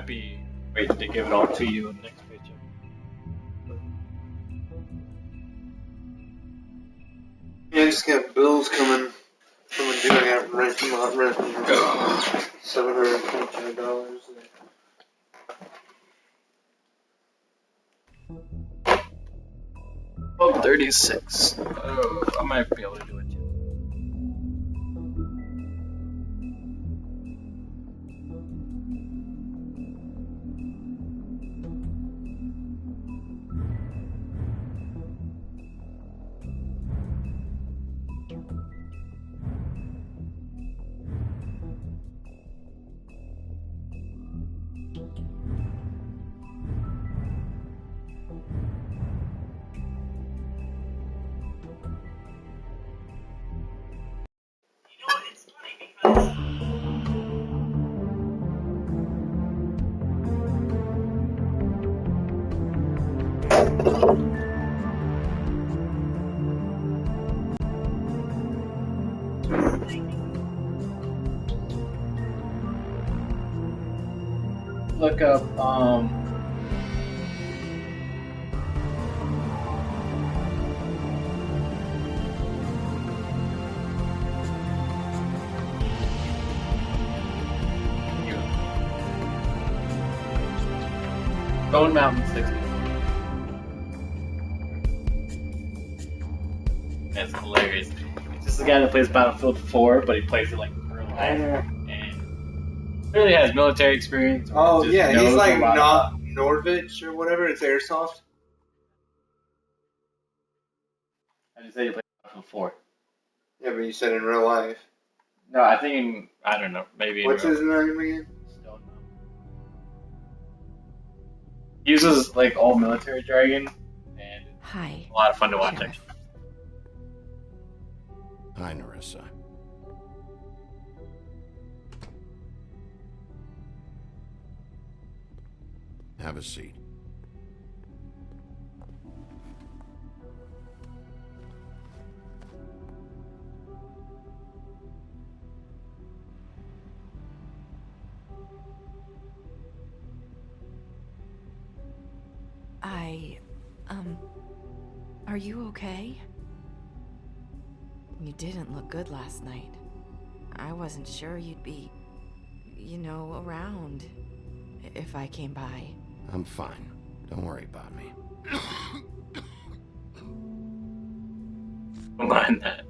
Might be waiting to give it all to you in the next paycheck. Yeah, I just got bills coming due. I got rent $725. Well, 36. I might be able to do it too. Look up, Stone Mountain 60. That's hilarious. It's just the guy that plays Battlefield 4, but he plays it like in real life. And really has military experience. Oh, yeah, he's like not Norvich or whatever. It's Airsoft. I just say he plays Battlefield 4. Yeah, but you said in real life. No, I think I don't know, maybe What's his name again? Don't know. He uses like all military jargon, and Hi. it's a lot of fun to watch. Sheriff. Actually. Hi, Nerissa. Have a seat. Are you okay? You didn't look good last night. I wasn't sure you'd be, around if I came by. I'm fine. Don't worry about me. Don't mind that.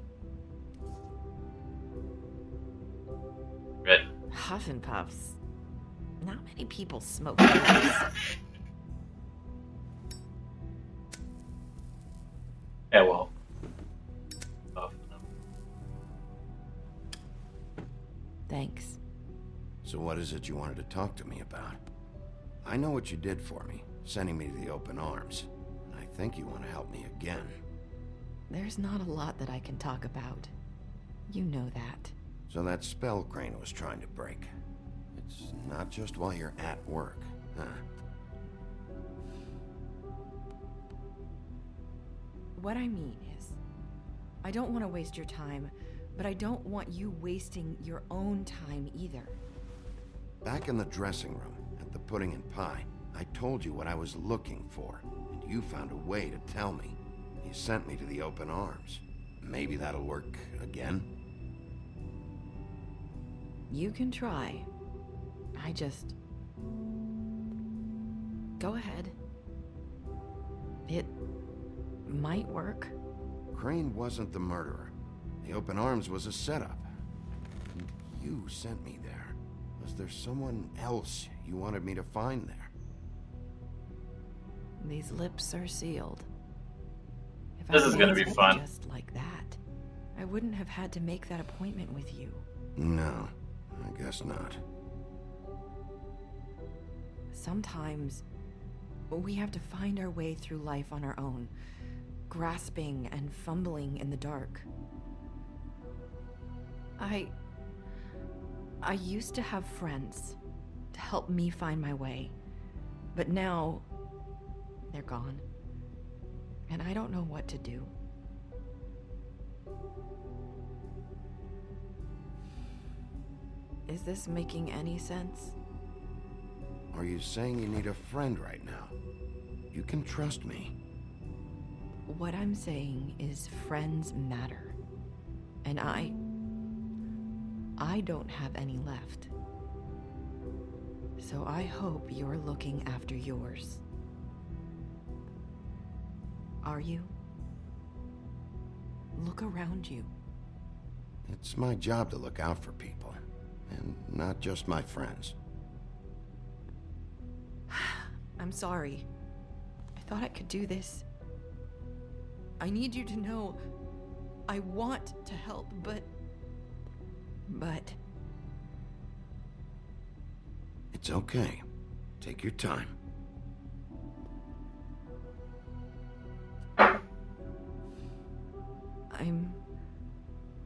Red. Huff and puffs. Not many people smoke those. Yeah, well. Thanks. So what is it you wanted to talk to me about? I know what you did for me, sending me to the open arms. And I think you want to help me again. There's not a lot that I can talk about. You know that. So that spell Crane was trying to break. It's not just while you're at work, huh? What I mean is, I don't want to waste your time, but I don't want you wasting your own time either. Back in the dressing room, at the Pudding and Pie, I told you what I was looking for, and you found a way to tell me. You sent me to the open arms. Maybe that'll work again? You can try. Go ahead. It might work. Crane wasn't the murderer. The open arms was a setup. And you sent me there. Was there someone else you wanted me to find there? These lips are sealed. If This I is gonna be answered fun. Just like that, I wouldn't have had to make that appointment with you. No, I guess not. Sometimes we have to find our way through life on our own, grasping and fumbling in the dark. I used to have friends to help me find my way, but now they're gone, and I don't know what to do. Is this making any sense? Are you saying you need a friend right now? You can trust me. What I'm saying is friends matter. And I don't have any left. So I hope you're looking after yours. Are you? Look around you. It's my job to look out for people, and not just my friends. I'm sorry. I thought I could do this. I need you to know I want to help, but... It's okay. Take your time. I'm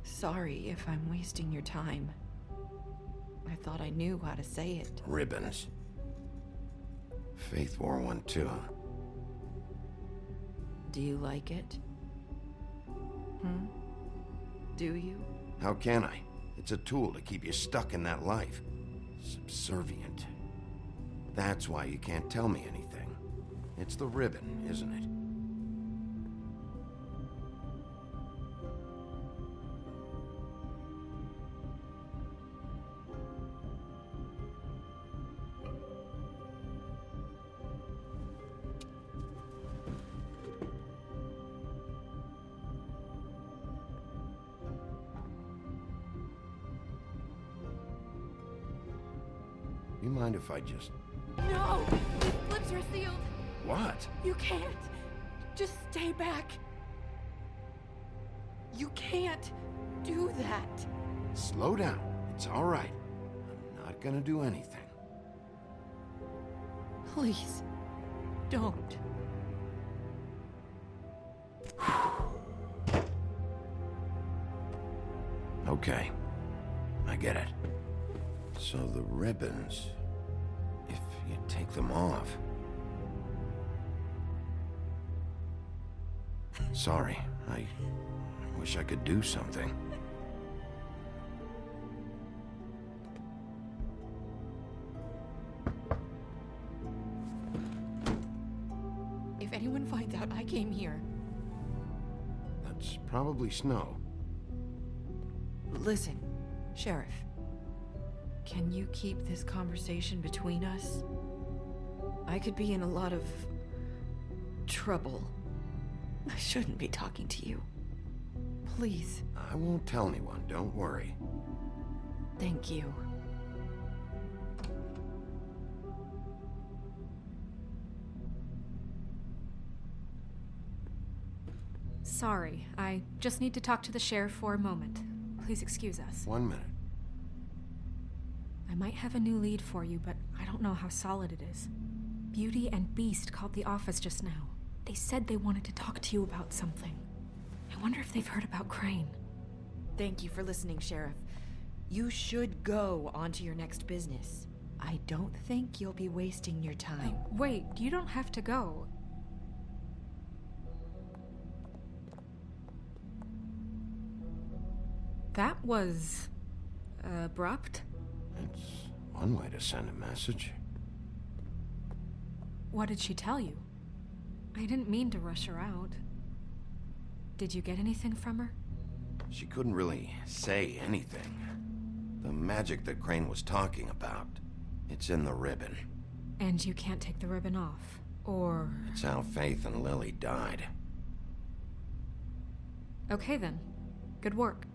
sorry if I'm wasting your time. I thought I knew how to say it. Ribbons. Faith wore one too. Do you like it? Do you? How can I? It's a tool to keep you stuck in that life. Subservient. That's why you can't tell me anything. It's the ribbon, isn't it? You mind if I just... No! These lips are sealed! What? You can't! Just stay back! You can't do that! Slow down. It's all right. I'm not gonna do anything. Please, don't. Okay. I get it. So the ribbons... If you take them off... Sorry, I wish I could do something. If anyone finds out I came here... That's probably Snow. Listen, Sheriff. Can you keep this conversation between us? I could be in a lot of... trouble. I shouldn't be talking to you. Please. I won't tell anyone, don't worry. Thank you. Sorry, I just need to talk to the sheriff for a moment. Please excuse us. 1 minute. I might have a new lead for you, but I don't know how solid it is. Beauty and Beast called the office just now. They said they wanted to talk to you about something. I wonder if they've heard about Crane. Thank you for listening, Sheriff. You should go on to your next business. I don't think you'll be wasting your time. Wait, you don't have to go. That was... abrupt? It's one way to send a message. What did she tell you? I didn't mean to rush her out. Did you get anything from her? She couldn't really say anything. The magic that Crane was talking about, it's in the ribbon. And you can't take the ribbon off, or... It's how Faith and Lily died. Okay then. Good work.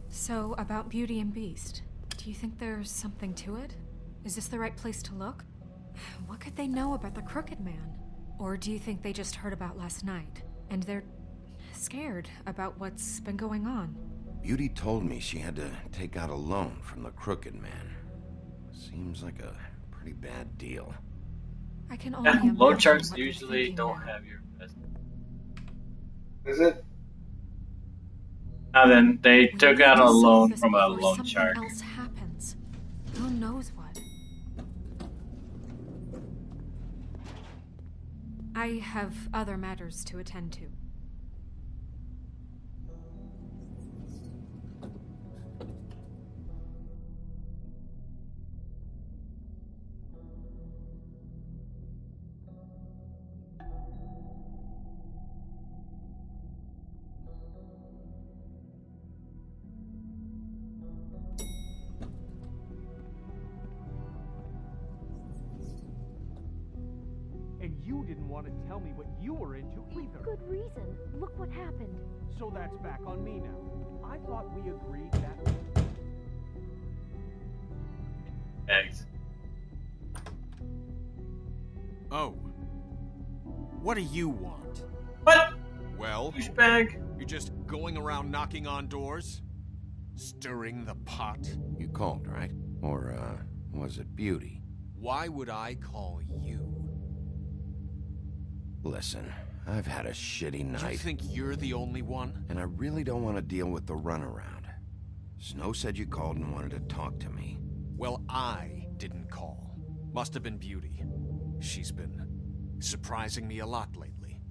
So, about Beauty and Beast, do you think there's something to it? Is this the right place to look? What could they know about the Crooked Man? Or do you think they just heard about last night, and they're scared about what's been going on? Beauty told me she had to take out a loan from the Crooked Man. Seems like a pretty bad deal. I can only Yeah, imagine loan sharks what they're usually thinking don't now. have your best. Is it? Now then, they We took need out to a solve loan this from a before loan something shark. else happens. Who knows what? I have other matters to attend to. want to tell me what you were into either. Good reason. Look what happened. So that's back on me now. I thought we agreed that... Eggs. Oh. What do you want? What? Well, Douchebag. you're just going around knocking on doors? Stirring the pot? You called, right? Or, was it Beauty? Why would I call you? Listen, I've had a shitty You night, think you're the only one? and I really don't want to deal with the runaround. Snow said you called and wanted to talk to me. Well, I didn't call. Must have been Beauty. She's been surprising me a lot lately.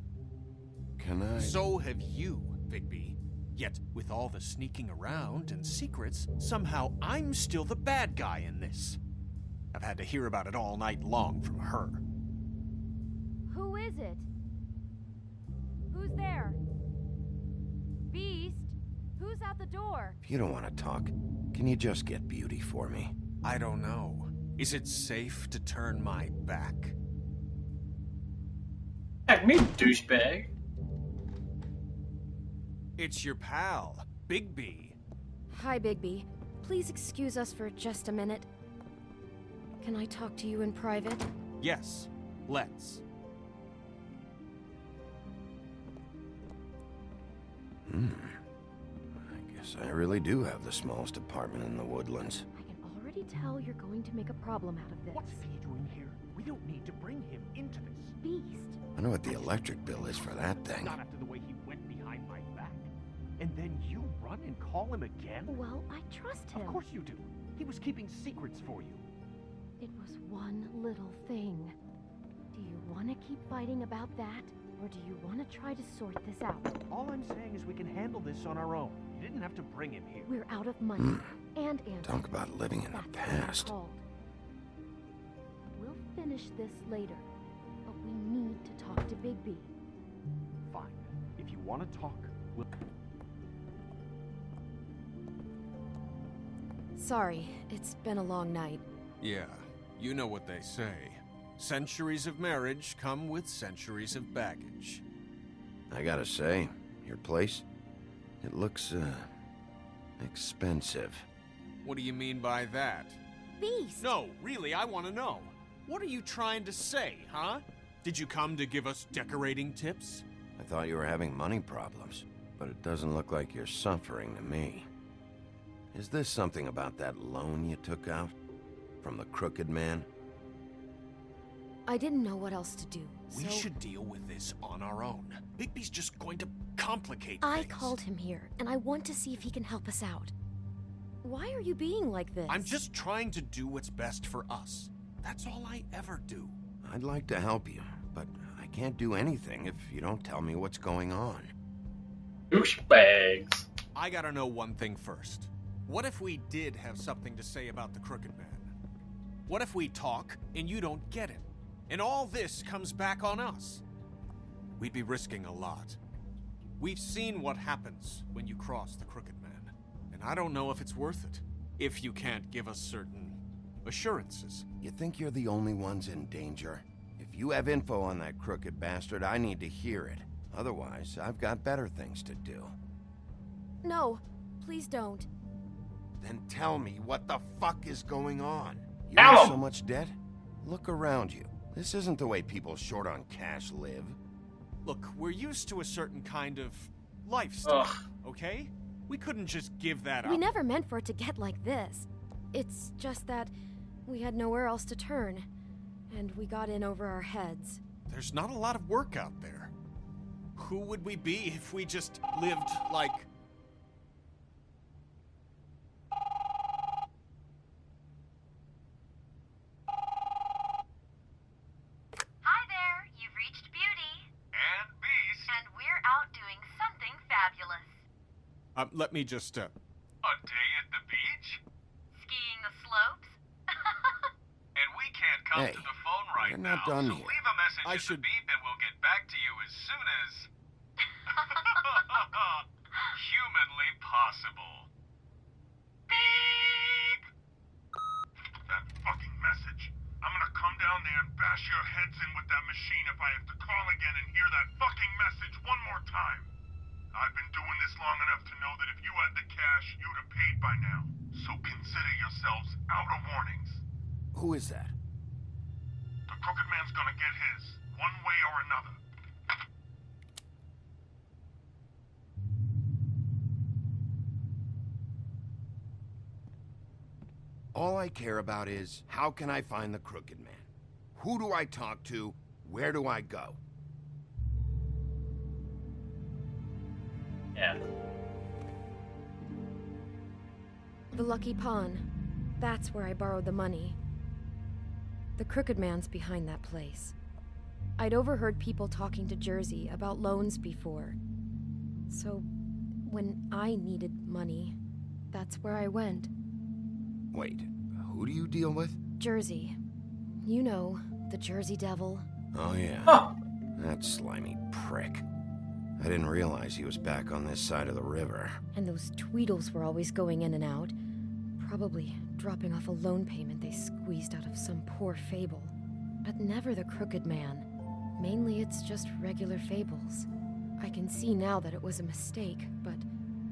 Can I... So have you, Bigby. Yet, with all the sneaking around and secrets, somehow I'm still the bad guy in this. I've had to hear about it all night long from her. Who is it? Who's there? Beast? Who's out the door? If you don't want to talk, can you just get Beauty for me? I don't know. Is it safe to turn my back? Heck me, douchebag. It's your pal, Bigby. Hi, Bigby. Please excuse us for just a minute. Can I talk to you in private? Yes, let's. I guess I really do have the smallest apartment in the Woodlands. I can already tell you're going to make a problem out of this. What's he doing here? We don't need to bring him into this. Beast? I know what the electric bill is for that thing. Not after the way he went behind my back. And then you run and call him again? Well, I trust him. Of course you do. He was keeping secrets for you. It was one little thing. Do you want to keep fighting about that? Or do you want to try to sort this out? All I'm saying is we can handle this on our own. You didn't have to bring him here. We're out of money. And answers. Talk about living in the That's what it's past. called. We'll finish this later. But we need to talk to Bigby. Fine. If you want to talk, we'll... Sorry, it's been a long night. Yeah, you know what they say. Centuries of marriage come with centuries of baggage. I gotta say, your place, it looks, expensive. What do you mean by that? Beast! No, really, I want to know. What are you trying to say, huh? Did you come to give us decorating tips? I thought you were having money problems, but it doesn't look like you're suffering to me. Is this something about that loan you took out? From the Crooked Man? I didn't know what else to do, We so should deal with this on our own. Bigby's just going to complicate I things. called him here, and I want to see if he can help us out. Why are you being like this? I'm just trying to do what's best for us. That's all I ever do. I'd like to help you, but I can't do anything if you don't tell me what's going on. Douchebags. I gotta know one thing first. What if we did have something to say about the Crooked Man? What if we talk and you don't get it? And all this comes back on us? We'd be risking a lot. We've seen what happens when you cross the Crooked Man, and I don't know if it's worth it, if you can't give us certain assurances. You think you're the only ones in danger? If you have info on that crooked bastard, I need to hear it. Otherwise, I've got better things to do. No, please don't. Then tell me what the fuck is going on. You Ow! have so much debt? Look around you. This isn't the way people short on cash live. Look, we're used to a certain kind of lifestyle, Ugh. okay? We couldn't just give that up. We never meant for it to get like this. It's just that we had nowhere else to turn, and we got in over our heads. There's not a lot of work out there. Who would we be if we just lived like... Hi there, you've reached Beauty. And Beast. And we're out doing something fabulous. Let me just, A day at the beach? Skiing the slopes. And we can't come Hey, to the phone right we're not now, done so here. leave a message I at should- the beep and we'll get back to you as soon as... humanly possible. Beep! That fucking message. I'm gonna come down there and bash your heads in with that machine if I have to call been doing this long enough to know that if you had the cash, you'd have paid by now. So consider yourselves out of warnings. Who is that? The Crooked Man's gonna get his, one way or another. All I care about is, how can I find the Crooked Man? Who do I talk to? Where do I go? Yeah. The Lucky Pawn. That's where I borrowed the money. The Crooked Man's behind that place. I'd overheard people talking to Jersey about loans before. So, when I needed money, that's where I went. Wait, who do you deal with? Jersey. You know, the Jersey Devil. Oh yeah, Huh. that slimy prick. I didn't realize he was back on this side of the river. And those Tweedles were always going in and out. Probably dropping off a loan payment they squeezed out of some poor fable. But never the Crooked Man. Mainly it's just regular fables. I can see now that it was a mistake, but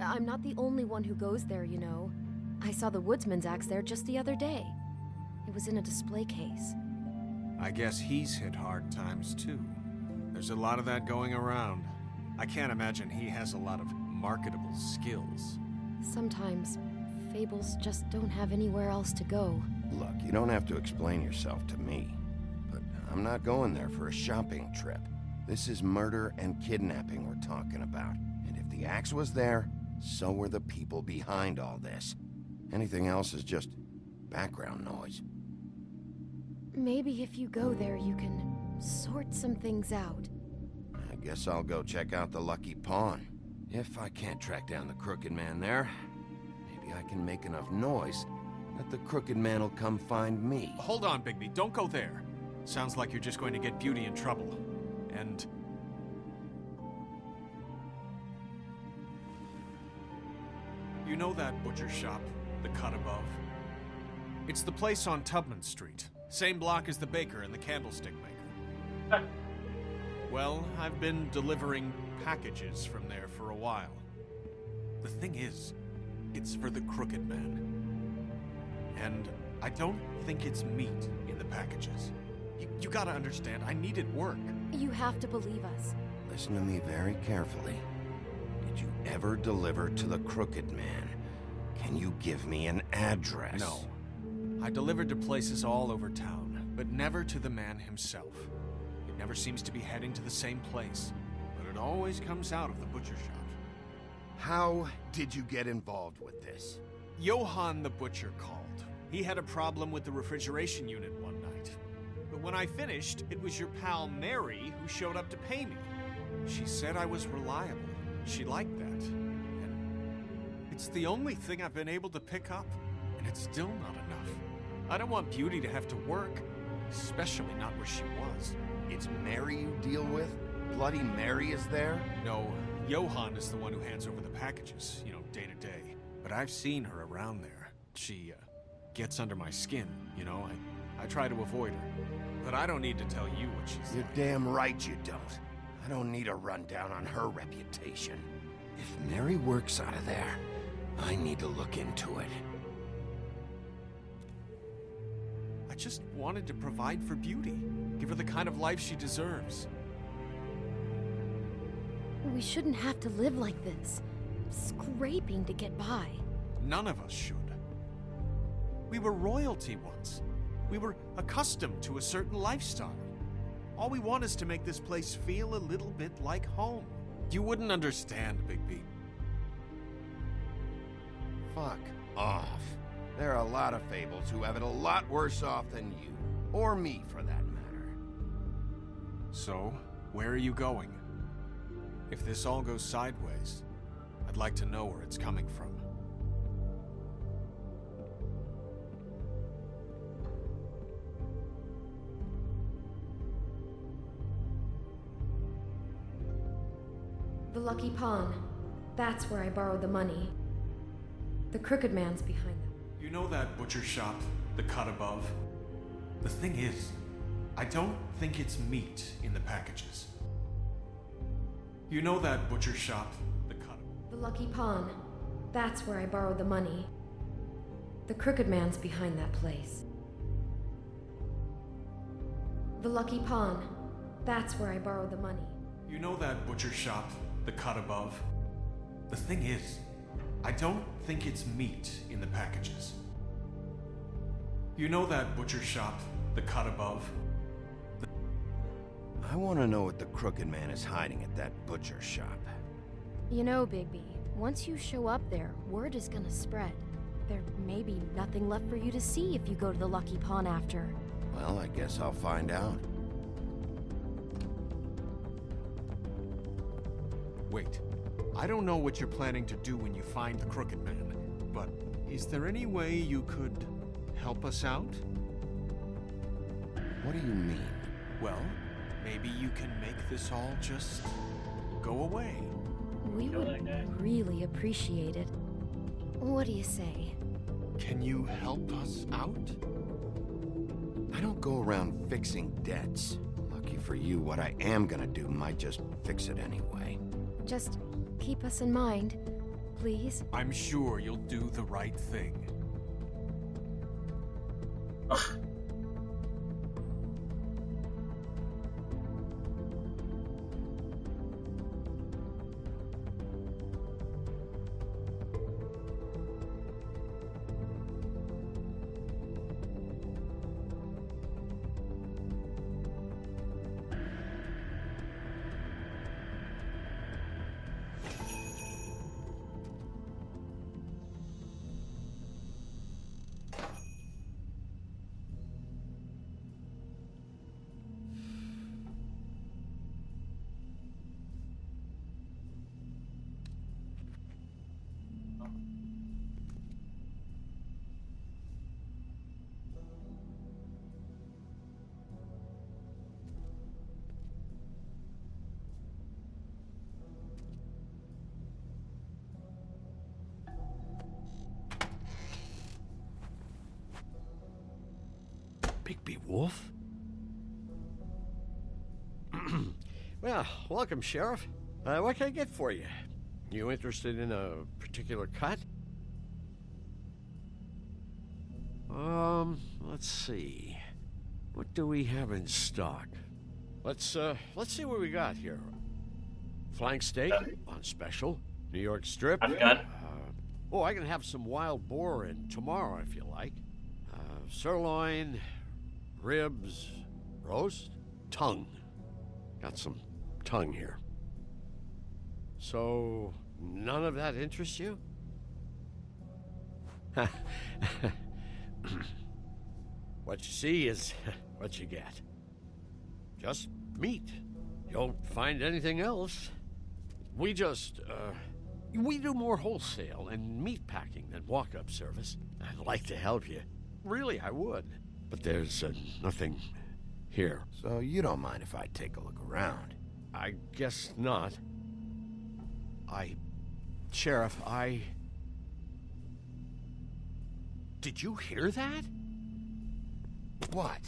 I'm not the only one who goes there, you know. I saw the Woodsman's axe there just the other day. It was in a display case. I guess he's hit hard times too. There's a lot of that going around. I can't imagine he has a lot of marketable skills. Sometimes, fables just don't have anywhere else to go. Look, you don't have to explain yourself to me. But I'm not going there for a shopping trip. This is murder and kidnapping we're talking about. And if the axe was there, so were the people behind all this. Anything else is just background noise. Maybe if you go there, you can sort some things out. I guess I'll go check out the Lucky Pawn. If I can't track down the Crooked Man there, maybe I can make enough noise that the Crooked Man will come find me. Hold on, Bigby, don't go there. Sounds like you're just going to get Beauty in trouble. And... you know that butcher shop, the cut above? It's the place on Tubman Street. Same block as the baker and the candlestick maker. Well, I've been delivering packages from there for a while. The thing is, it's for the Crooked Man. And I don't think it's meat in the packages. You gotta understand, I needed work. You have to believe us. Listen to me very carefully. Did you ever deliver to the Crooked Man? Can you give me an address? No. I delivered to places all over town, but never to the man himself. It never seems to be heading to the same place, but it always comes out of the butcher shop. How did you get involved with this? Johann the butcher called. He had a problem with the refrigeration unit one night. But when I finished, it was your pal Mary who showed up to pay me. She said I was reliable. She liked that. And it's the only thing I've been able to pick up, and it's still not enough. I don't want Beauty to have to work, especially not where she was. It's Mary you deal with? Bloody Mary is there? No, Johann is the one who hands over the packages, you know, day to day. But I've seen her around there. She, gets under my skin, you know. I try to avoid her. But I don't need to tell you what she's You're like. damn right you don't. I don't need a rundown on her reputation. If Mary works out of there, I need to look into it. I just wanted to provide for Beauty. Give her the kind of life she deserves. We shouldn't have to live like this. Scraping to get by. None of us should. We were royalty once. We were accustomed to a certain lifestyle. All we want is to make this place feel a little bit like home. You wouldn't understand, Bigby. Fuck off. There are a lot of fables who have it a lot worse off than you. Or me, for that matter. So, where are you going? If this all goes sideways, I'd like to know where it's coming from. The Lucky Pawn. That's where I borrowed the money. The Crooked Man's behind them. You know that butcher shop, the cut above? The thing is, I don't think it's meat in the packages. You know that butcher shop, the cut above? Lucky Pawn. That's where I borrowed the money. The Crooked Man's behind that place. The Lucky Pawn. That's where I borrowed the money. You know that butcher shop, the cut above? The thing is, I don't think it's meat in the packages. You know that butcher shop, the cut above? I want to know what the Crooked Man is hiding at that butcher shop. You know, Bigby, once you show up there, word is gonna spread. There may be nothing left for you to see if you go to the Lucky Pawn after. Well, I guess I'll find out. Wait, I don't know what you're planning to do when you find the Crooked Man, but is there any way you could help us out? What do you mean? Well, maybe you can make this all just go away. We would really appreciate it. What do you say? Can you help us out? I don't go around fixing debts. Lucky for you, what I am gonna do might just fix it anyway. Just keep us in mind, please. I'm sure you'll do the right thing. Bigby Wolf? Well, welcome, Sheriff. What can I get for you? You interested in a particular cut? Let's see. What do we have in stock? Let's see what we got here. Flank steak on special. New York strip. Oh, I can have some wild boar in tomorrow if you like. Sirloin, ribs, roast, tongue. Got some tongue here. So, none of that interests you? What you see is what you get. Just meat. You don't find anything else. We just, we do more wholesale and meat packing than walk-up service. I'd like to help you. Really, I would. But there's nothing here. So you don't mind if I take a look around? I guess not. Sheriff, Did you hear that? What?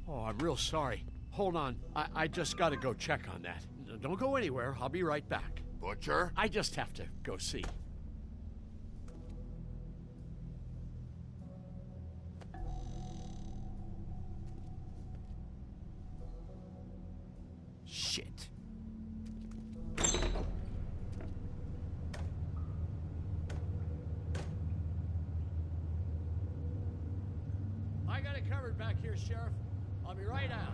Oh, I'm real sorry. Hold on. I just gotta go check on that. Don't go anywhere. I'll be right back. Butcher? I just have to go see. Shit. I got it covered back here, Sheriff. I'll be right out.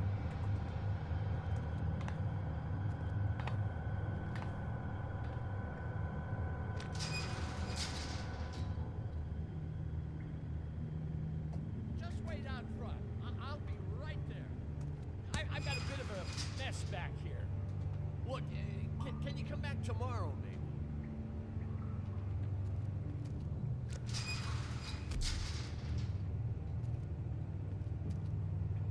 Just wait out front. I'll be right there. I've got a bit of a mess back here. Look, can you come back tomorrow, maybe?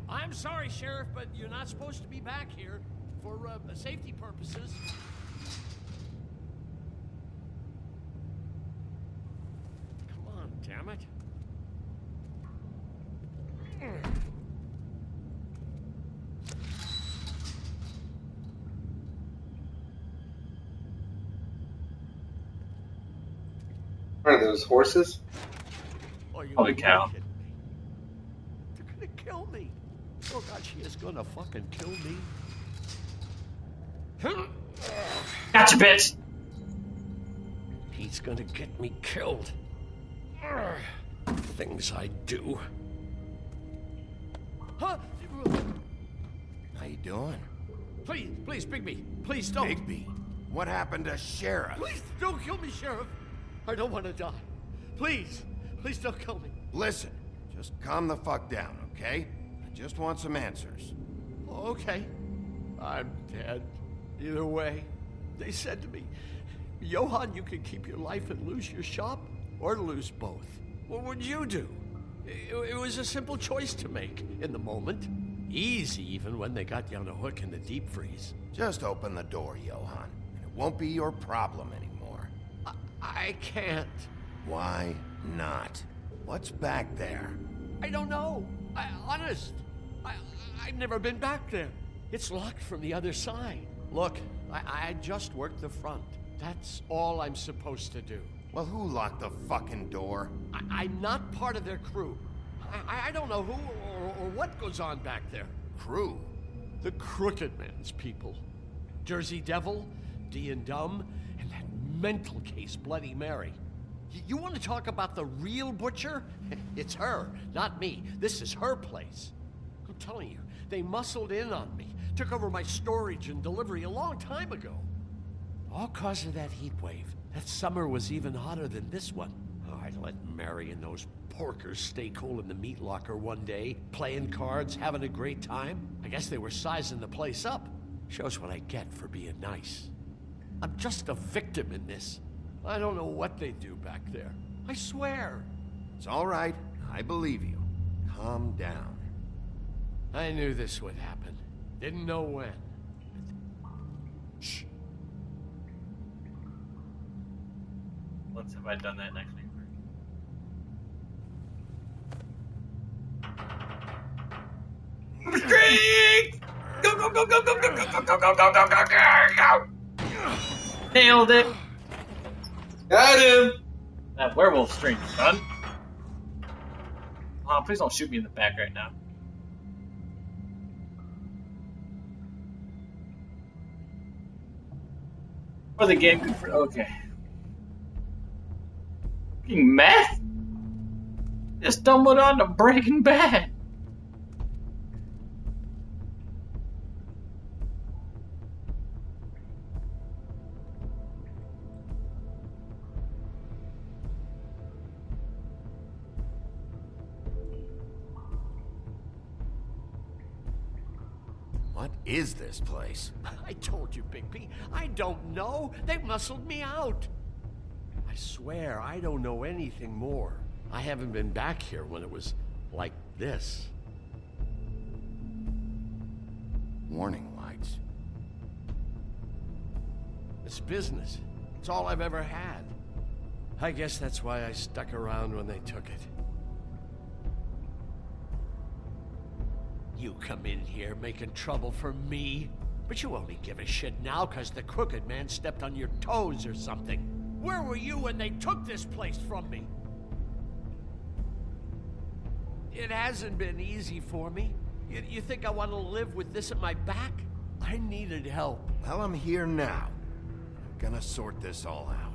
I'm sorry, Sheriff, but you're not supposed to be back here for safety purposes. Come on, damn it. What are those, horses? Holy cow. They're gonna kill me. Oh god, she is gonna fucking kill me. Gotcha, bitch! He's gonna get me killed. Things I do. Huh? How you doing? Please, Bigby. Please don't. Bigby? What happened to Sheriff? Please don't kill me, Sheriff. I don't want to die. Please don't kill me. Listen, just calm the fuck down, okay? I just want some answers. Okay. I'm dead. Either way. They said to me, Johann, you can keep your life and lose your shop, or lose both. What would you do? It was a simple choice to make in the moment. Easy, even when they got you on a hook in the deep freeze. Just open the door, Johann, and it won't be your problem anymore. I can't. Why not? What's back there? I don't know. Honest. I've never been back there. It's locked from the other side. Look, I just worked the front. That's all I'm supposed to do. Well, who locked the fucking door? I'm not part of their crew. I don't know who or what goes on back there. Crew? The Crooked Man's people. Jersey Devil, D and Dumb, and that mental case Bloody Mary. You want to talk about the real butcher? It's her, not me. This is her place. I'm telling you, they muscled in on me, took over my storage and delivery a long time ago. All cause of that heat wave. That summer was even hotter than this one. Oh, I let Mary and those porkers stay cool in the meat locker one day, playing cards, having a great time. I guess they were sizing the place up. Shows what I get for being nice. I'm just a victim in this. I don't know what they do back there. I swear. It's all right. I believe you. Calm down. I knew this would happen. Didn't know when. Shh. Once have I done that next week? Streak! Go, go, go, go, go, go, go, go, go, go, go, go, go, go! Nailed it! Got him! That werewolf string, son. Oh, please don't shoot me in the back right now. Or the game could... Okay. Fucking meth? Just stumbled on to Breaking Bad. What is this place? I told you, Bigby. I don't know. They muscled me out. I swear, I don't know anything more. I haven't been back here when it was like this. Warning lights. It's business. It's all I've ever had. I guess that's why I stuck around when they took it. You come in here making trouble for me, but you only give a shit now because the Crooked Man stepped on your toes or something. Where were you when they took this place from me? It hasn't been easy for me. You think I want to live with this at my back? I needed help. Well, I'm here now. I'm gonna sort this all out.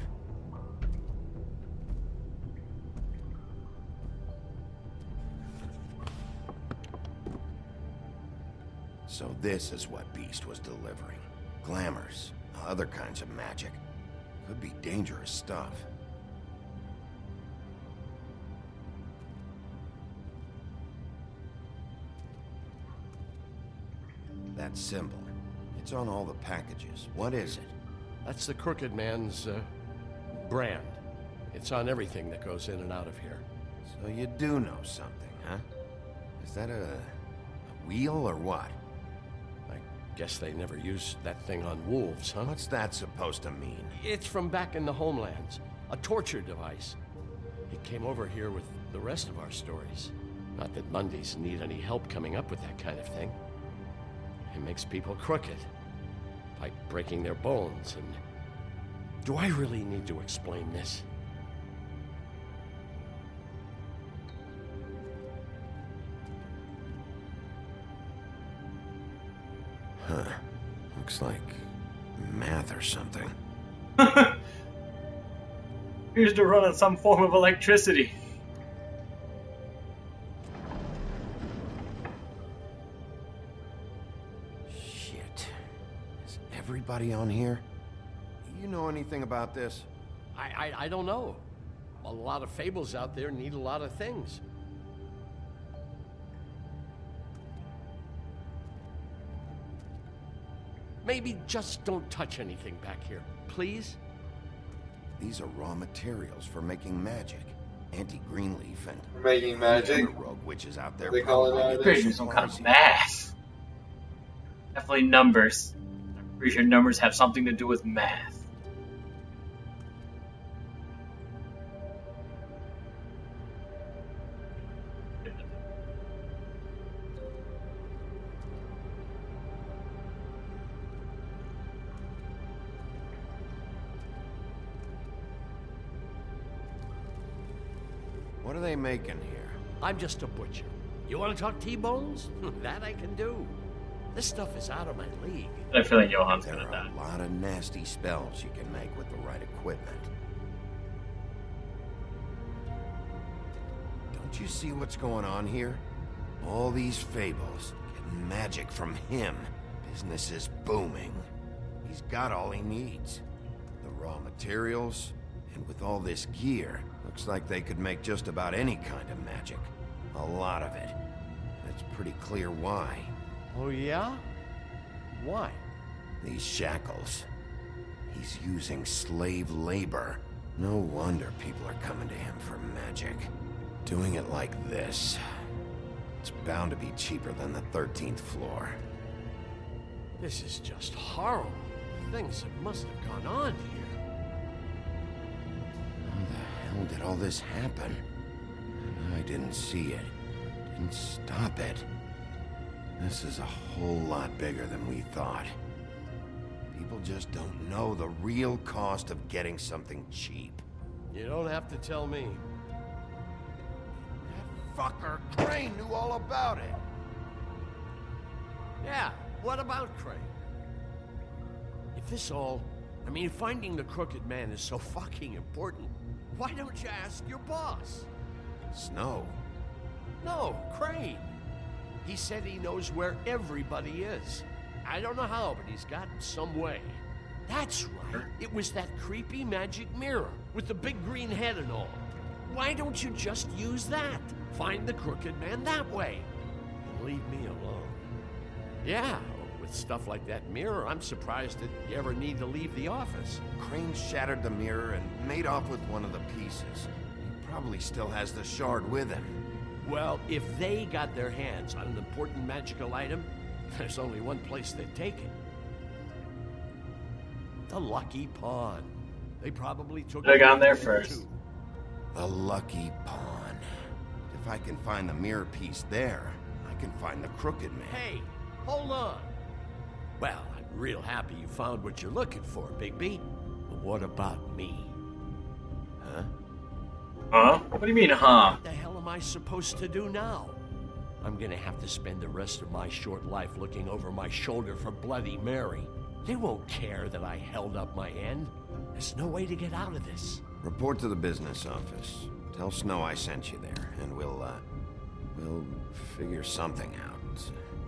So this is what Beast was delivering. Glamours, other kinds of magic. Could be dangerous stuff. That symbol. It's on all the packages. What is it? That's the Crooked Man's, brand. It's on everything that goes in and out of here. So you do know something, huh? Is that a wheel or what? Guess they never used that thing on wolves, huh? What's that supposed to mean? It's from back in the homelands. A torture device. It came over here with the rest of our stories. Not that Mondays need any help coming up with that kind of thing. It makes people crooked. By breaking their bones and... Do I really need to explain this? Looks like math or something. Appears to run on some form of electricity. Shit. Is everybody on here? You know anything about this? I don't know. A lot of fables out there need a lot of things. Maybe just don't touch anything back here, please? These are raw materials for making magic. Auntie Greenleaf and Making magic. other rogue witches out there They call it probably nowadays. do Pretty sure some kind of math. Definitely numbers. I'm pretty sure numbers have something to do with math. What are they making here? I'm just a butcher. You want to talk T-bones? That I can do. This stuff is out of my league. I feel like Johan's There gonna are die. a lot of nasty spells you can make with the right equipment. Don't you see what's going on here? All these fables, getting magic from him. Business is booming. He's got all he needs. The raw materials, and with all this gear, looks like they could make just about any kind of magic. A lot of it. And it's pretty clear why. Oh, yeah? Why? These shackles. He's using slave labor. No wonder people are coming to him for magic. Doing it like this. It's bound to be cheaper than the 13th floor. This is just horrible. Things that must have gone on here. How the hell did all this happen? I didn't see it. Didn't stop it. This is a whole lot bigger than we thought. People just don't know the real cost of getting something cheap. You don't have to tell me. That fucker Crane knew all about it. Yeah, what about Crane? If this all... I mean, finding the Crooked Man is so fucking important, why don't you ask your boss? Snow. No, Crane. He said he knows where everybody is. I don't know how, but he's got some way. That's right. It was that creepy magic mirror with the big green head and all. Why don't you just use that? Find the Crooked Man that way. And leave me alone. Yeah, with stuff like that mirror, I'm surprised that you ever need to leave the office. Crane shattered the mirror and made off with one of the pieces. He probably still has the shard with him. Well, if they got their hands on an important magical item, there's only one place they'd take it. The Lucky Pawn. They probably took They've gone there too. first. The Lucky Pawn. If I can find the mirror piece there, I can find the Crooked Man. Hey, hold on. Well, I'm real happy you found what you're looking for, Bigby. But what about me? Huh? Huh? What do you mean, huh? What the hell am I supposed to do now? I'm gonna have to spend the rest of my short life looking over my shoulder for Bloody Mary. They won't care that I held up my end. There's no way to get out of this. Report to the business office. Tell Snow I sent you there, and we'll figure something out.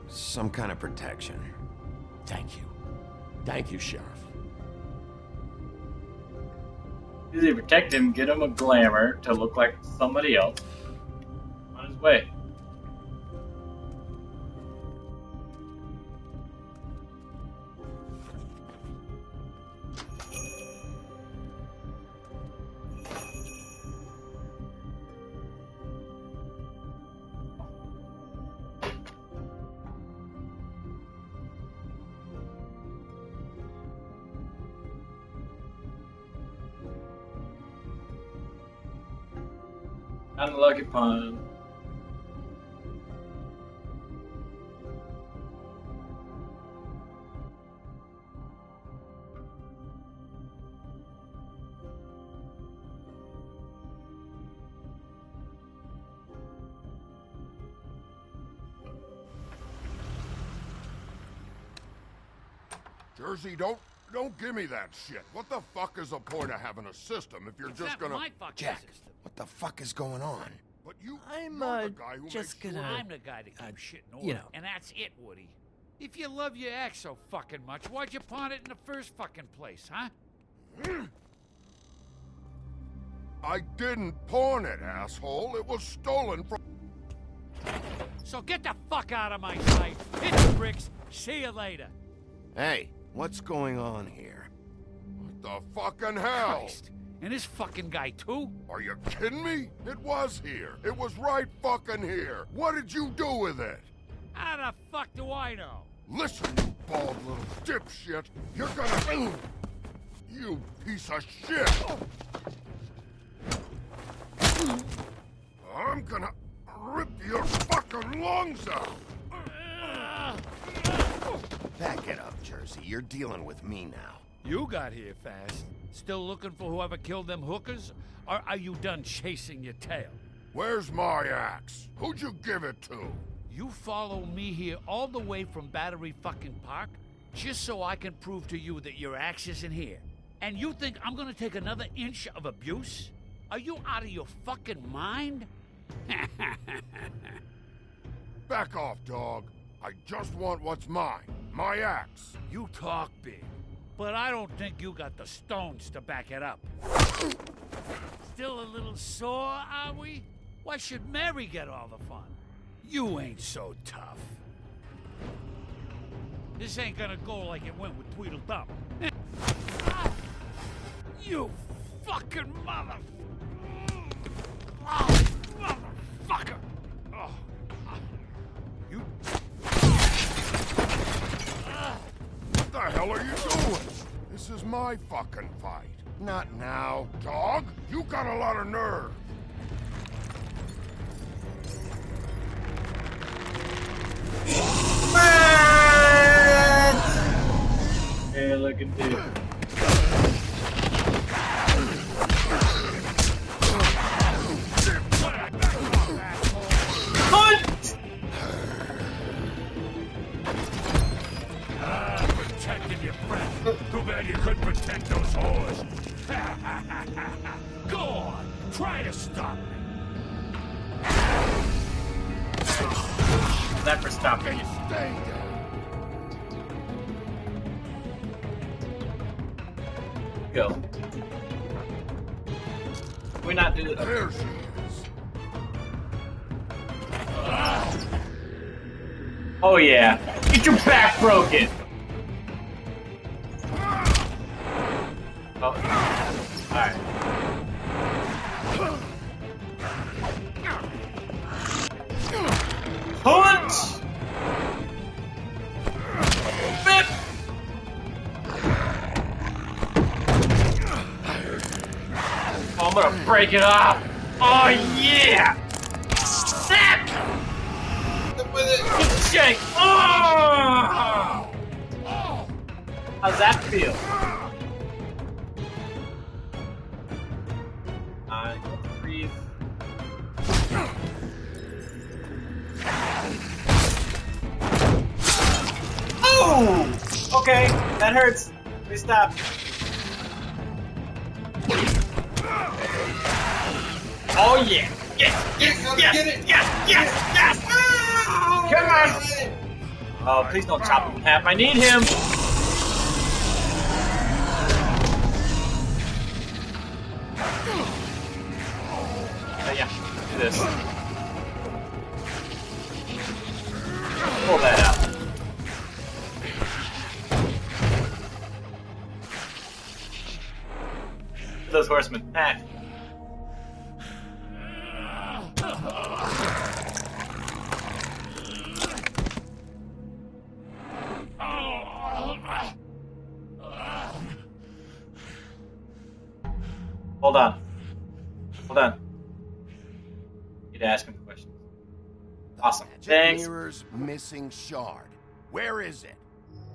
Some kind of protection. Thank you. Thank you, Sheriff. Either protect him, get him a glamour to look like somebody else. On his way. Unlucky Pawn. Jersey, don't give me that shit. What the fuck is the point of having a system if you're just gonna... Jack, what the fuck is going on? But you... I'm, you're the guy who just makes gonna... sure- I'm the guy that keeps shit in order, you know. and that's it, Woody. If you love your ex so fucking much, why'd you pawn it in the first fucking place, huh? I didn't pawn it, asshole. It was stolen from... So get the fuck out of my sight. Hit the bricks. See you later. Hey, what's going on here? What the fucking hell? Christ. And this fucking guy, too? Are you kidding me? It was here. It was right fucking here. What did you do with it? How the fuck do I know? Listen, you bald little dipshit. You're gonna... You piece of shit. I'm gonna rip your fucking lungs out. Back it up, Jersey. You're dealing with me now. You got here fast. Still looking for whoever killed them hookers? Or are you done chasing your tail? Where's my axe? Who'd you give it to? You follow me here all the way from Battery fucking Park just so I can prove to you that your axe isn't here. And you think I'm gonna take another inch of abuse? Are you out of your fucking mind? Back off, dog. I just want what's mine. My axe. You talk big, but I don't think you got the stones to back it up. Still a little sore, are we? Why should Mary get all the fun? You ain't so tough. This ain't gonna go like it went with Tweedledum. You fucking mother... Oh, motherfucker! Oh. You... What the hell are you doing? This is my fucking fight. Not now, dog. You got a lot of nerve. Hey, look at this. Protecting your friend. Too bad you couldn't protect those whores. Go on, try to stop me. Never stop me. Stay down. Go. We not do it. There she is. Oh yeah. Get your back broken. Oh. Alright. Punch! Bip! Oh, I'm gonna break it off! Oh yeah! Snap! Shake! Oh! How's that feel? Breathe. Oh! Okay, that hurts. Please stop. Oh yeah! Yes! Yes! Yes! Yes! Yes! Yes! Come on! Oh, please don't chop him in half. I need him. Yeah, do this. Pull that out. Those horsemen. Ah. Hold on. Hold on. Need to ask him questions. Awesome. Thanks. Mirror's missing shard. Where is it?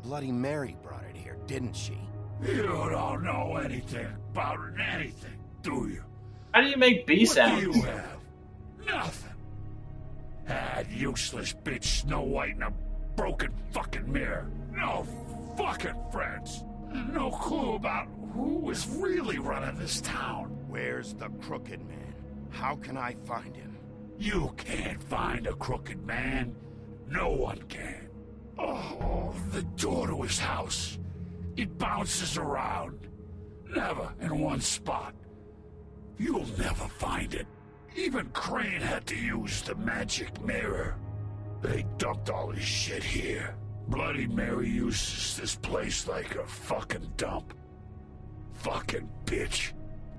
Bloody Mary brought it here, didn't she? You don't know anything about anything, do you? How do you make B sounds? What do you have? Nothing. That useless bitch Snow White in a broken fucking mirror. No fucking friends. No clue about who was really running this town. Where's the Crooked Man? How can I find him? You can't find a crooked man. No one can. Oh, the door to his house. It bounces around. Never in one spot. You'll never find it. Even Crane had to use the magic mirror. They dumped all his shit here. Bloody Mary uses this place like a fucking dump. Fucking bitch.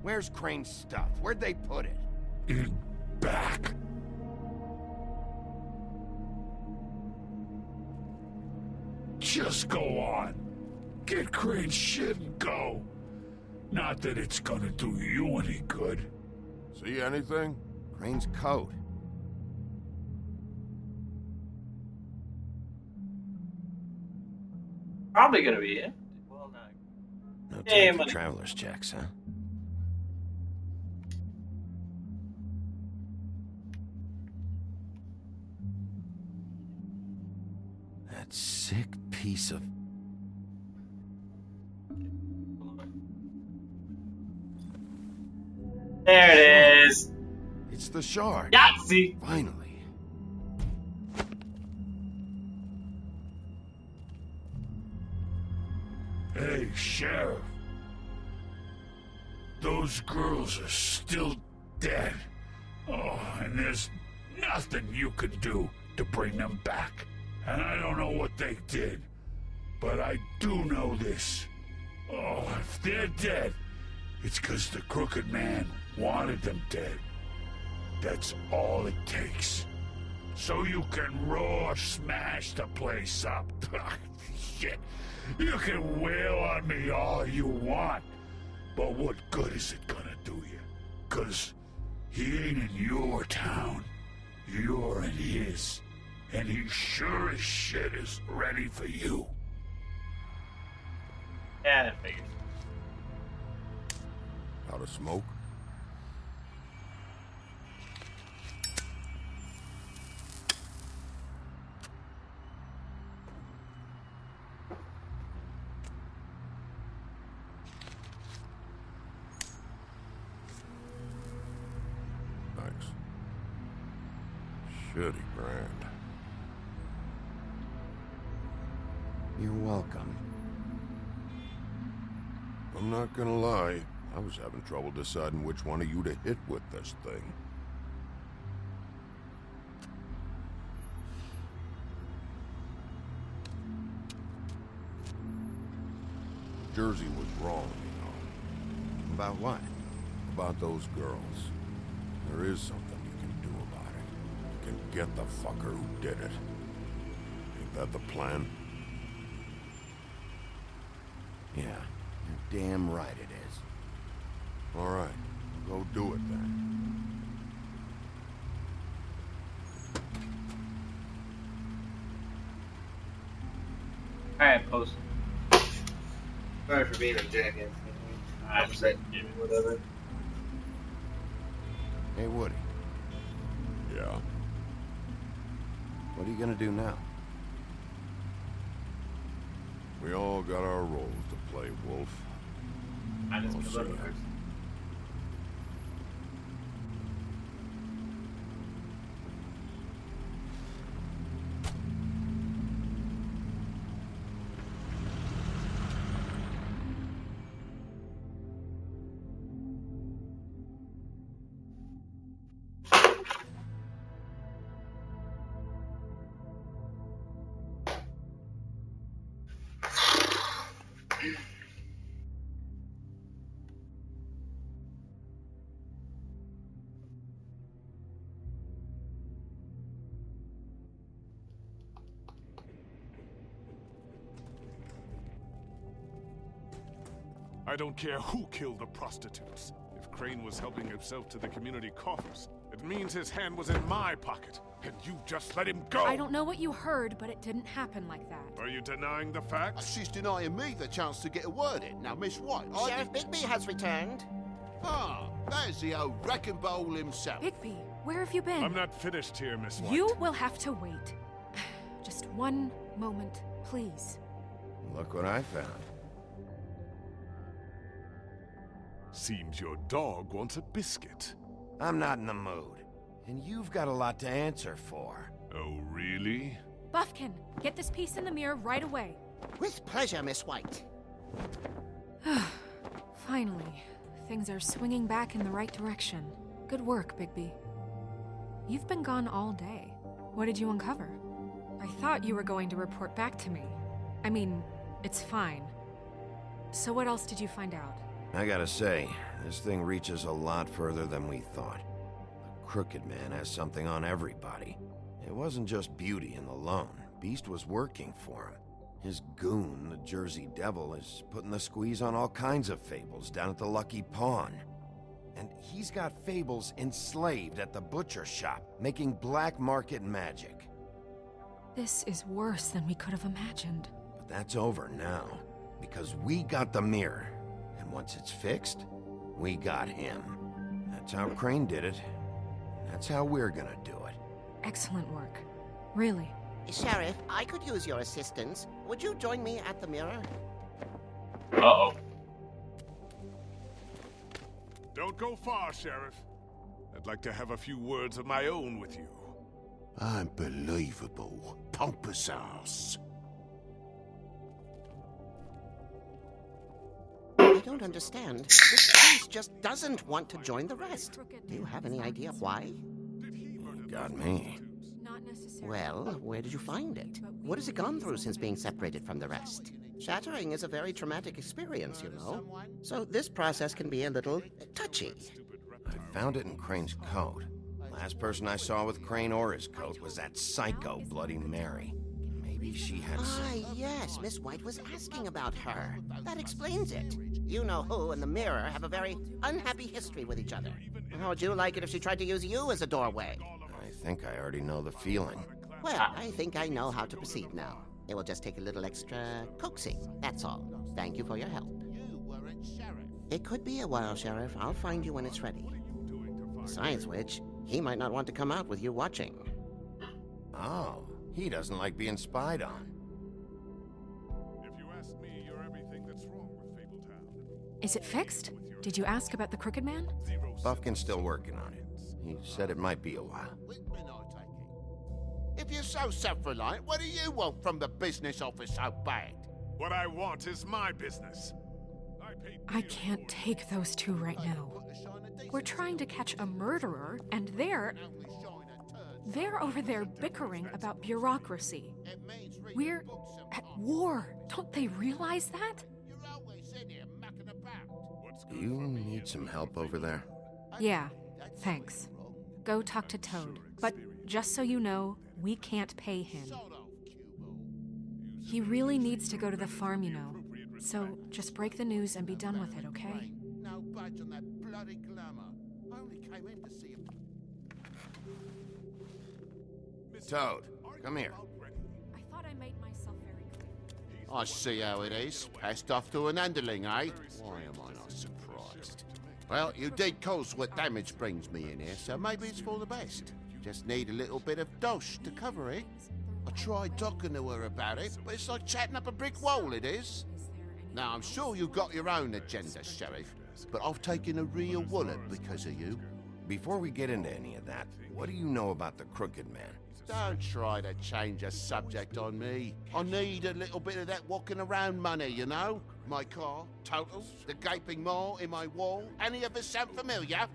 Where's Crane's stuff? Where'd they put it? In back. Just go on. Get Crane's shit and go. Not that it's gonna do you any good. See anything? Crane's coat. Probably gonna be it. Well, no. No Hey, time for money. traveler's checks, huh? That sick piece of... There it is. It's the shard. Yahtzee. Finally. Hey, Sheriff. Those girls are still dead. Oh, and there's nothing you can do to bring them back. And I don't know what they did, but I do know this. Oh, if they're dead, it's 'cause the Crooked Man wanted them dead. That's all it takes. So you can roar smash the place up. Shit. You can wail on me all you want, but what good is it gonna do you? 'Cause he ain't in your town. You're in his. And he sure as shit is ready for you. Yeah, I figured. Out of smoke? Thanks. Shitty brand. You're welcome. I'm not gonna lie, I was having trouble deciding which one of you to hit with this thing. Jersey was wrong, you know. About what? About those girls. There is something you can do about it. You can get the fucker who did it. Ain't that the plan? Yeah, you're damn right it is. All right, go do it then. Alright, post. Sorry for being a jackass. I just said, Whatever. Hey, Woody, Yeah. what are you gonna do now? We all got our roles to play, Wolf. I just I'll feel see like ya. I don't care who killed the prostitutes. If Crane was helping himself to the community coffers, it means his hand was in my pocket, and you just let him go! I don't know what you heard, but it didn't happen like that. Are you denying the facts? She's denying me the chance to get a word in. Now, Miss White, Sheriff Bigby has returned. Ah, there's the old wrecking bowl himself. Bigby, where have you been? I'm not finished here, Miss White. You will have to wait. Just one moment, please. Look what I found. Seems your dog wants a biscuit. I'm not in the mood. And you've got a lot to answer for. Oh, really? Buffkin, get this piece in the mirror right away. With pleasure, Miss White. Finally, things are swinging back in the right direction. Good work, Bigby. You've been gone all day. What did you uncover? I thought you were going to report back to me. I mean, it's fine. So what else did you find out? I gotta say, this thing reaches a lot further than we thought. The Crooked Man has something on everybody. It wasn't just Beauty and the Lone. Beast was working for him. His goon, the Jersey Devil, is putting the squeeze on all kinds of fables down at the Lucky Pawn. And he's got fables enslaved at the butcher shop, making black market magic. This is worse than we could have imagined. But that's over now, because we got the mirror. And once it's fixed, we got him. That's how Crane did it. That's how we're gonna do it. Excellent work. Really. Sheriff, I could use your assistance. Would you join me at the mirror? Uh-oh. Don't go far, Sheriff. I'd like to have a few words of my own with you. Unbelievable. Pompous ass. I don't understand. This priest just doesn't want to join the rest. Do you have any idea why? Got me. Well, where did you find it? What has it gone through since being separated from the rest? Shattering is a very traumatic experience, you know. So this process can be a little touchy. I found it in Crane's coat. Last person I saw with Crane or his coat was that psycho Bloody Mary. Maybe she had some... Ah, yes, Miss White was asking about her. That explains it. You know who and the mirror have a very unhappy history with each other. How would you like it if she tried to use you as a doorway? I think I already know the feeling. Well, I think I know how to proceed now. It will just take a little extra coaxing, that's all. Thank you for your help. It could be a while, Sheriff. I'll find you when it's ready. Besides which, he might not want to come out with you watching. Oh, he doesn't like being spied on. If you ask me, you're everything that's wrong with Fabletown. Is it fixed? Did you ask about the Crooked Man? Buffkin's still working on it. He said it might be a while. If you're so self-reliant, what do you want from the business office so bad? What I want is my business. I can't take those two right now. We're trying to catch a murderer, and they're over there bickering about bureaucracy. We're at war. Don't they realize that? Do you need some help over there? Yeah, thanks. Go talk to Toad. But just so you know, we can't pay him. He really needs to go to the farm, you know. So just break the news and be done with it, okay? No budge on that bloody glamour. Only came in to see him. Toad, come here. I thought I made myself very clear. I see how it is. Passed off to an underling, eh? Why am I not surprised? Well, you did cause what damage brings me in here, so maybe it's for the best. Just need a little bit of dosh to cover it. I tried talking to her about it, but it's like chatting up a brick wall, it is. Now, I'm sure you've got your own agenda, Sheriff, but I've taken a real wallet because of you. Before we get into any of that, what do you know about the Crooked Man? Don't try to change a subject on me. I need a little bit of that walking around money, you know? My car, total, the gaping maw in my wall. Any of us sound familiar?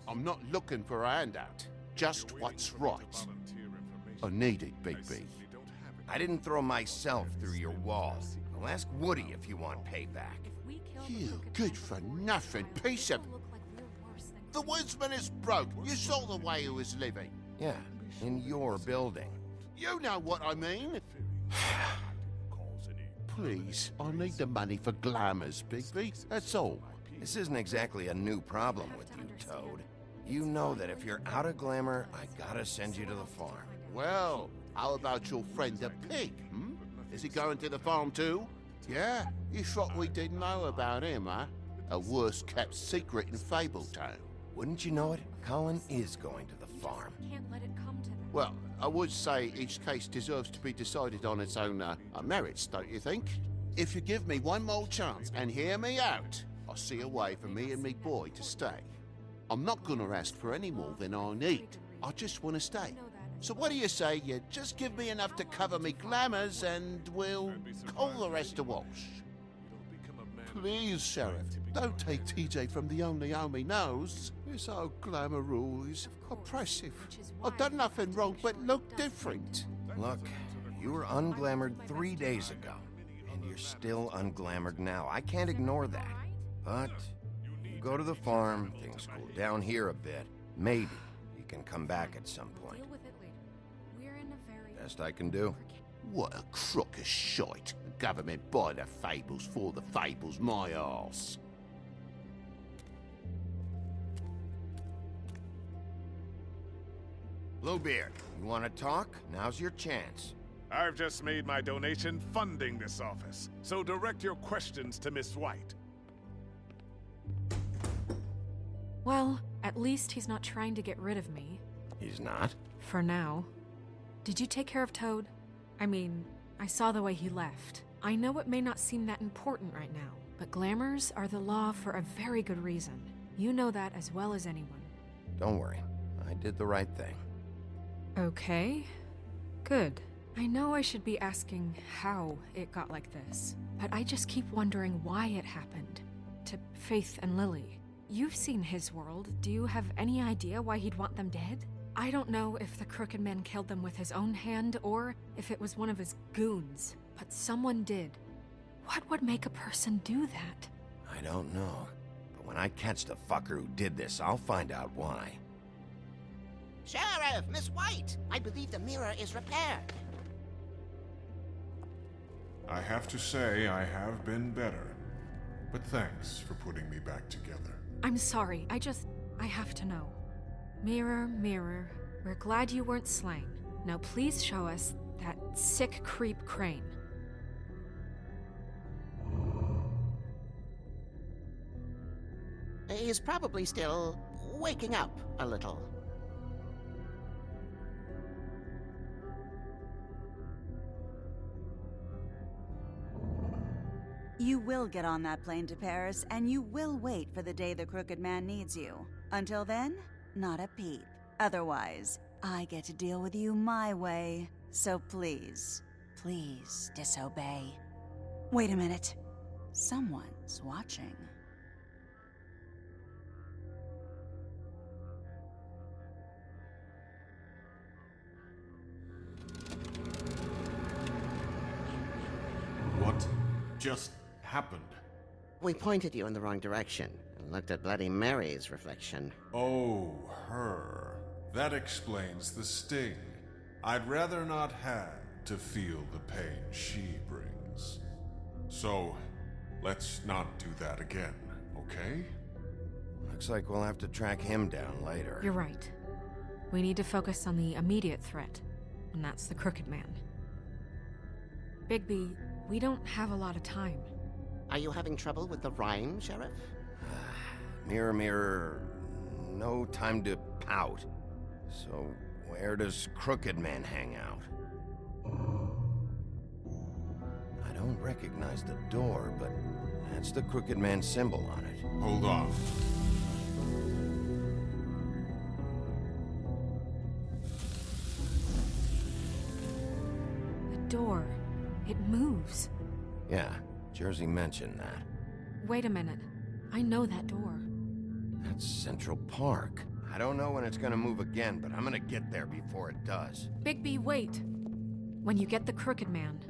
I'm not looking for a handout. Just what's right. I need it, Bigby. I didn't throw myself through your wall. I'll ask Woody if you want payback. You good-for-nothing piece of... The woodsman is broke. You saw the way he was living. Yeah, in your building. You know what I mean. Please, I need the money for glamours, Bigby. That's all. This isn't exactly a new problem with you, Toad. You know that if you're out of glamour, I gotta send you to the farm. Well, how about your friend the pig, hmm? Is he going to the farm too? Yeah? You thought we didn't know about him, huh? A worst-kept secret in Fabletown. Wouldn't you know it? Colin is going to the farm. Can't let it come to that. Well, I would say each case deserves to be decided on its own merits, don't you think? if you give me one more chance and hear me out, I'll see a way for me and me boy to stay. I'm not gonna ask for any more than I need. I just want to stay. So what do you say you just give me enough to cover me glamours and we'll call the rest a wash? Please, Sheriff, don't take TJ from the only home he knows. This old glamour rule is oppressive. I've done nothing wrong but look different. Look, you were unglamoured 3 days ago, and you're still unglamoured now. I can't ignore that. But you go to the farm, things cool down here a bit. Maybe you can come back at some point. Best I can do. What a crock of shite. The government buy the fables for the fables, my arse. Bluebeard, you want to talk? Now's your chance. I've just made my donation funding this office, so direct your questions to Miss White. Well, at least he's not trying to get rid of me. He's not? For now. Did you take care of Toad? I mean, I saw the way he left. I know it may not seem that important right now, but glamours are the law for a very good reason. You know that as well as anyone. Don't worry. I did the right thing. Okay. Good. I know I should be asking how it got like this, but I just keep wondering why it happened. To Faith and Lily. You've seen his world. Do you have any idea why he'd want them dead? I don't know if the Crooked Man killed them with his own hand or if it was one of his goons, but someone did. What would make a person do that? I don't know. But when I catch the fucker who did this, I'll find out why. Sheriff, Miss White! I believe the mirror is repaired. I have to say I have been better. But thanks for putting me back together. I'm sorry, I have to know. Mirror, mirror, we're glad you weren't slain. Now please show us that sick creep Crane. He's probably still waking up a little. You will get on that plane to Paris, and you will wait for the day the Crooked Man needs you. Until then, not a peep. Otherwise, I get to deal with you my way. So please, please disobey. Wait a minute. Someone's watching. What just happened? We pointed you in the wrong direction and looked at Bloody Mary's reflection. Oh, her. That explains the sting. I'd rather not have to feel the pain she brings. So, let's not do that again, okay? Looks like we'll have to track him down later. You're right. We need to focus on the immediate threat, and that's the Crooked Man. Bigby, we don't have a lot of time. Are you having trouble with the rhyme, Sheriff? Mirror, mirror, no time to pout. So, where does Crooked Man hang out? I don't recognize the door, but that's the Crooked Man symbol on it. Hold on. The door. It moves. Yeah, Jersey mentioned that. Wait a minute. I know that door. That's Central Park. I don't know when it's gonna move again, but I'm gonna get there before it does. Bigby, wait. When you get the Crooked Man,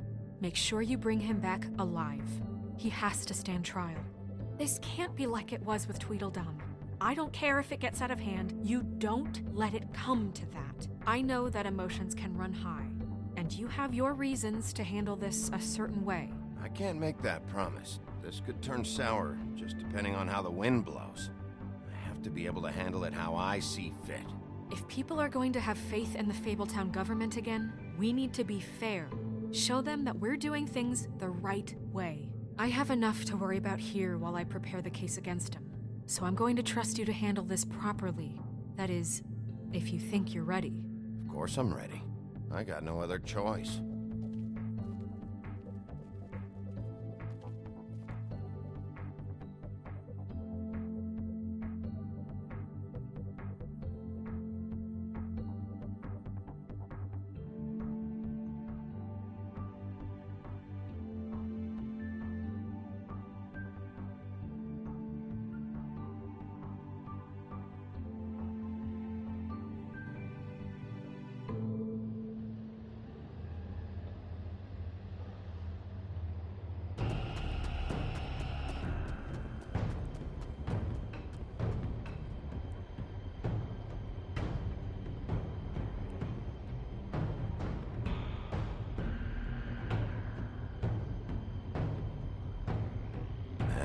make sure you bring him back alive. He has to stand trial. This can't be like it was with Tweedledum. I don't care if it gets out of hand. You don't let it come to that. I know that emotions can run high, and you have your reasons to handle this a certain way. I can't make that promise. This could turn sour, just depending on how the wind blows. I have to be able to handle it how I see fit. If people are going to have faith in the Fabletown government again, we need to be fair. Show them that we're doing things the right way. I have enough to worry about here while I prepare the case against him. So I'm going to trust you to handle this properly. That is, if you think you're ready. Of course I'm ready. I got no other choice.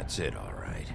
That's it, all right.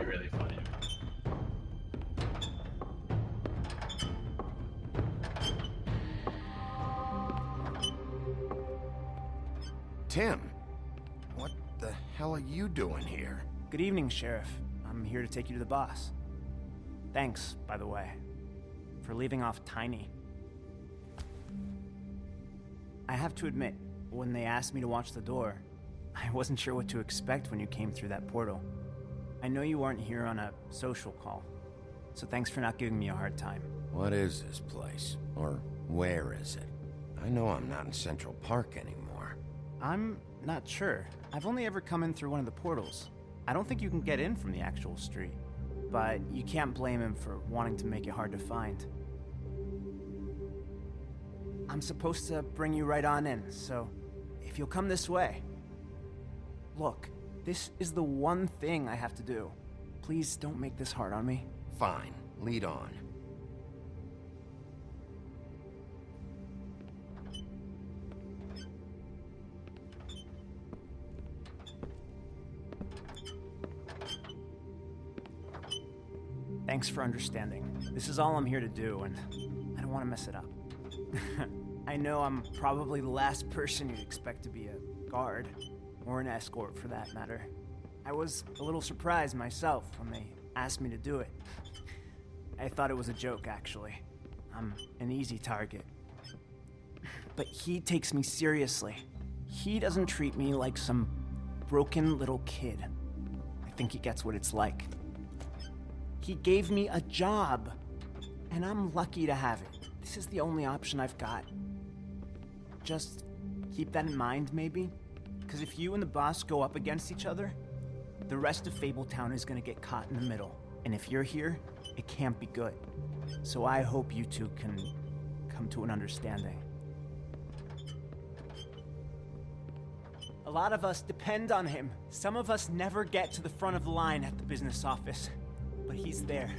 Really funny. Tim, what the hell are you doing here? Good evening, Sheriff. I'm here to take you to the boss. Thanks, by the way, for leaving off Tiny. I have to admit, when they asked me to watch the door, I wasn't sure what to expect when you came through that portal. I know you weren't here on a social call, so thanks for not giving me a hard time. What is this place? Or where is it? I know I'm not in Central Park anymore. I'm not sure. I've only ever come in through one of the portals. I don't think you can get in from the actual street, but you can't blame him for wanting to make it hard to find. I'm supposed to bring you right on in, so if you'll come this way. Look, this is the one thing I have to do. Please don't make this hard on me. Fine, lead on. Thanks for understanding. This is all I'm here to do, and I don't want to mess it up. I know I'm probably the last person you'd expect to be a guard, or an escort for that matter. I was a little surprised myself when they asked me to do it. I thought it was a joke, actually. I'm an easy target. But he takes me seriously. He doesn't treat me like some broken little kid. I think he gets what it's like. He gave me a job, and I'm lucky to have it. This is the only option I've got. Just keep that in mind, maybe? Because if you and the boss go up against each other, the rest of Fabletown is gonna get caught in the middle. And if you're here, it can't be good. So I hope you two can come to an understanding. A lot of us depend on him. Some of us never get to the front of the line at the business office. But he's there.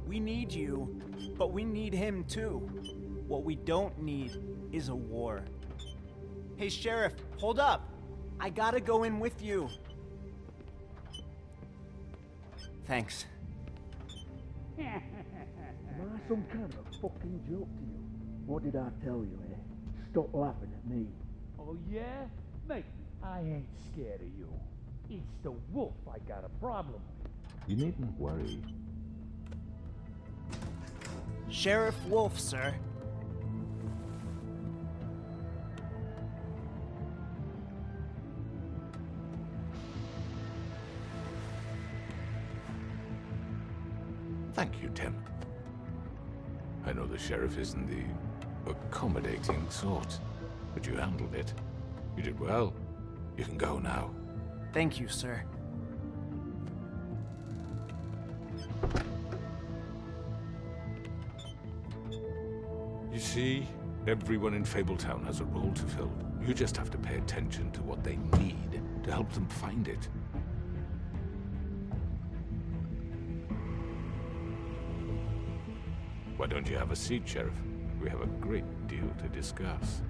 We need you, but we need him too. What we don't need is a war. Hey, Sheriff, hold up. I gotta go in with you. Thanks. Am I some kind of fucking joke to you? What did I tell you, eh? Stop laughing at me. Oh, yeah? Mate, I ain't scared of you. It's the wolf I got a problem with. You needn't worry. Sheriff Wolf, sir. Thank you, Tim. I know the sheriff isn't the accommodating sort, but you handled it. You did well. You can go now. Thank you, sir. You see, everyone in Fabletown has a role to fill. You just have to pay attention to what they need to help them find it. Why don't you have a seat, Sheriff? We have a great deal to discuss.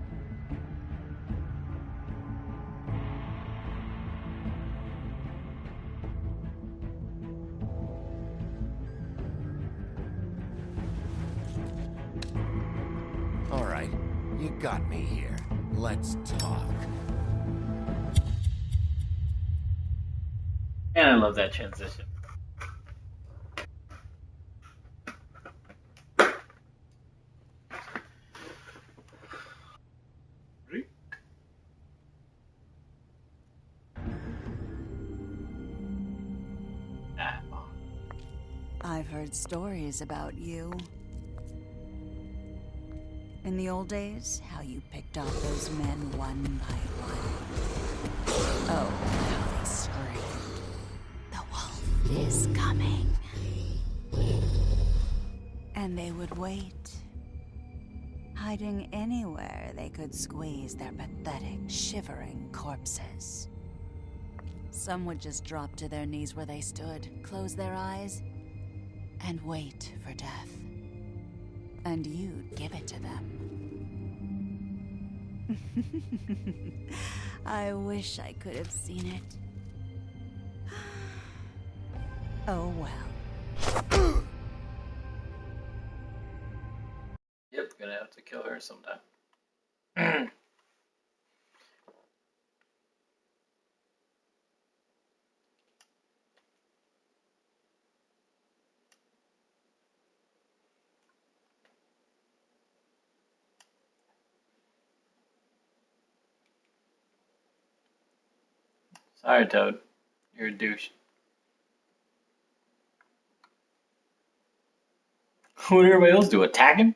All right, you got me here. Let's talk. And I love that transition. I've heard stories about you. In the old days, how you picked off those men one by one. Oh, how they screamed. The wolf is coming. And they would wait, hiding anywhere they could squeeze their pathetic, shivering corpses. Some would just drop to their knees where they stood, close their eyes, and wait for death. And you'd give it to them. I wish I could have seen it. Oh well. Yep, gonna have to kill her sometime. Sorry, Toad. You're a douche. What did everybody else do? Attack him?